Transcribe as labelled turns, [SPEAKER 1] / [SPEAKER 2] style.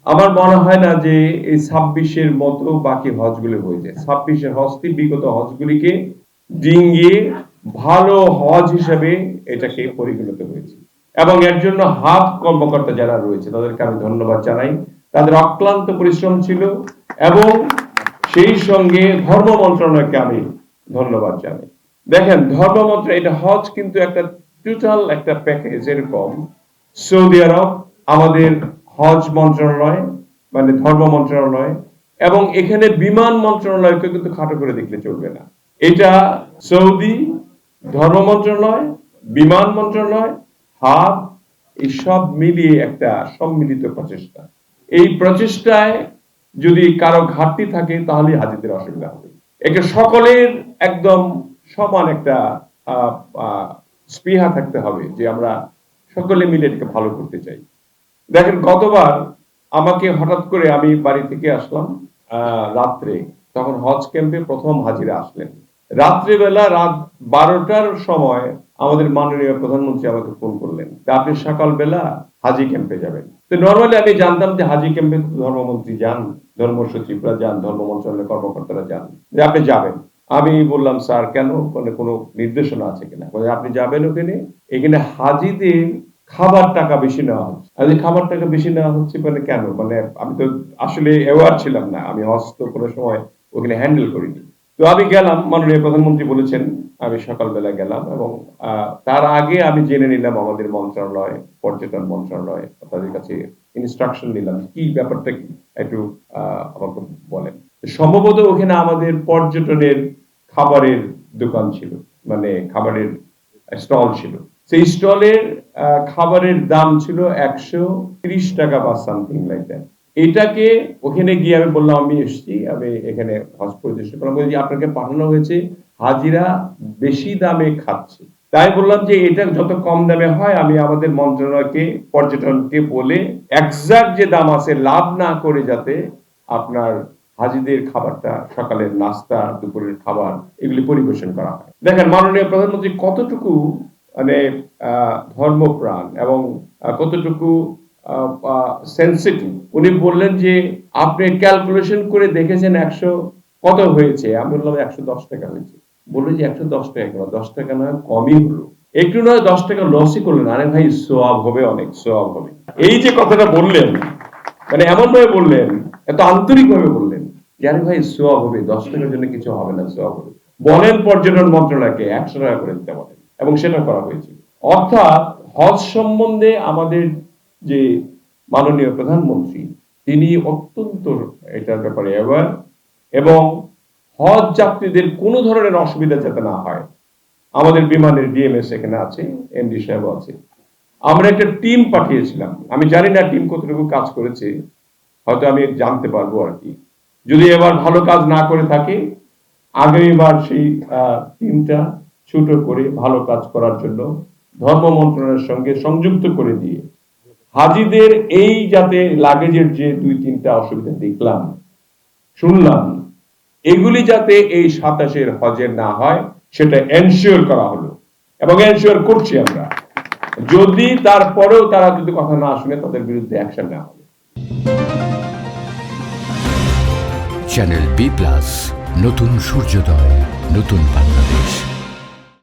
[SPEAKER 1] আমার মনে হয় না যে এই 26-এর মতো বাকি হজগুলো হয়ে যায়। 26-এর হজটি বিগত হজগুলিকে ডিঙ্গিয়ে ভালো হজ হিসেবে এটাকে পরিগণিত হয়েছে। এবং এর জন্য হাব কর্মকর্তা যারা রয়েছে তাদেরকে আমি ধন্যবাদ জানাই। তাদের অক্লান্ত পরিশ্রম ছিল এবং সেই সঙ্গে ধর্ম মন্ত্রণালয়কে আমি ধন্যবাদ জানাই। দেখেন, ধর্ম মন্ত্রণালয়, এটা হজ কিন্তু একটা টোটাল একটা প্যাকেজ। এরকম সৌদি আরব আমাদের হজ মন্ত্রণালয়, মানে ধর্ম মন্ত্রণালয়, এবং এখানে বিমান মন্ত্রণালয়কে কিন্তু খাটো করে দেখলে চলবে না। এটা সৌদি ধর্ম মন্ত্রণালয়, বিমান মন্ত্রণালয়, হাব, এই সব মিলিয়ে একটা সম্মিলিত প্রচেষ্টা। এই প্রচেষ্টায় যদি কারো ঘাটতি থাকে তাহলে হাজিদের অসুবিধা হবে। এটা সকলের একদম সমান একটা স্পৃহা থাকতে হবে যে আমরা সকলে মিলে এটাকে ভালো করতে চাই। দেখেন, গতবার আমাকে হঠাৎ করে, আমি বাড়ি থেকে আসলাম রাত্রে, তখন হজ ক্যাম্পে প্রথম হাজিরা আসলেন। রাত্রিবেলা রাত 12টার সময় আমাদের মাননীয় প্রধানমন্ত্রী আমাকে ফোন করলেন, আপনি সকালবেলা হাজি ক্যাম্পে যাবেন। তো নর্মালি আমি জানতাম যে হাজি ক্যাম্পে ধর্মমন্ত্রী যান, ধর্ম সচিবরা যান, ধর্ম মন্ত্রণালয়ের কর্মকর্তারা যান, যে আপনি যাবেন। আমি বললাম, স্যার কেন, মানে কোনো নির্দেশনা আছে কিনা? আপনি যাবেন ওখানে, এখানে হাজিদের খাবার টাকা বেশি নেওয়া হচ্ছে। আর এই খাবার টাকা বেশি নেওয়া হচ্ছে মানে কেন? মানে আমি তো আসলে অ্যাওয়ার ছিলাম না, আমি হস্ত কোনো সময় ওখানে হ্যান্ডেল করিনি। তো আমি গেলাম, মাননীয় প্রধানমন্ত্রী বলেছেন, আমি সকালবেলা গেলাম এবং তার আগে আমি জেনে নিলাম আমাদের মন্ত্রণালয়, পর্যটন মন্ত্রণালয়, তাদের কাছে ইনস্ট্রাকশন নিলাম কি ব্যাপারটা কি, একটু আমাকে বলেন। সম্ভবত ওখানে আমাদের পর্যটনের খাবারের দোকান ছিল, মানে খাবারের স্টল ছিল। সেই স্টলের খাবারের দাম ছিল 130 টাকা বা সামথিং লাইক দ্যাট। এটাকে ওখানে গিয়ে আমি বললাম, আমি এসেছি, আমি এখানে হজ পরিদর্শন করলাম, বলছি আপনাকে পাঠানো হয়েছে, হাজিরা বেশি দামে খাচ্ছে। তাই বললাম যে এটা যত কম দামে হয় আমি আমাদের মন্ত্রণালয়কে, পর্যটনকে বলে এক্সাক্ট যে দাম আছে লাভ না করে যাতে আপনার হাজিদের খাবারটা, সকালের নাস্তা, দুপুরের খাবার, এগুলি পরিবেশন করা হয়। দেখেন, মাননীয় প্রধানমন্ত্রী কতটুকু মানে ধর্মপ্রাণ এবং কতটুকু সেন্সিটিভ। উনি বললেন যে আপনি ক্যালকুলেশন করে দেখেছেন 100 কত হয়েছে? আমি বললাম 110 টাকা হয়েছে। বললো যে 110 টাকা কেন? 10 টাকা নয় কমই হলো। একটু নয় 10 টাকা লসই করলেন। আরে ভাই, সোয়াব হবে, অনেক সোয়াব হবে। এই যে কথাটা বললেন, মানে এমন ভাবে বললেন, এত আন্তরিক ভাবে বললেন যে আরে ভাই সোয়াব হবে, 10 টাকার জন্য কিছু হবে না, সোয়াব হবে। বলেন পর্যটন মন্ত্রণালয়কে 100 টাকা করে দিতে বলেন, এবং সেটা করা হয়েছিল। অর্থাৎ হজ সম্বন্ধে আমাদের যে মাননীয় প্রধানমন্ত্রী, তিনি অত্যন্ত এটার ব্যাপারে অ্যাওয়ার, এবং হজ যাত্রীদের কোনো ধরনের অসুবিধা যাতে না হয়। আমাদের বিমানের ডিএমএস এখানে আছে, এমডি সাহেব আছে। আমরা একটা টিম পাঠিয়েছিলাম, আমি জানি না টিম কতটুকু কাজ করেছে, হয়তো আমি জানতে পারবো আর কি। যদি এবার ভালো কাজ না করে থাকে, আগামীবার সেই টিমটা ছোট করে ভালো কাজ করার জন্য ধর্ম মন্ত্রণালয়ের সঙ্গে সংযুক্ত করে দিয়ে হাজিদের এই যাতে লাগেজের যে 2-3টা অসুবিধা দেখলাম, শুনলাম, এগুলি যাতে এই 27-এর হজের না হয় সেটা এনশিওর করা হলো, এবং এনশিওর করছি আমরা। যদি তারপরেও তারা যদি কথা না শুনে, তাদের বিরুদ্ধে অ্যাকশন নেওয়া হবে।
[SPEAKER 2] চ্যানেল বি প্লাস, নতুন সূর্যোদয়, নতুন বাংলাদেশ।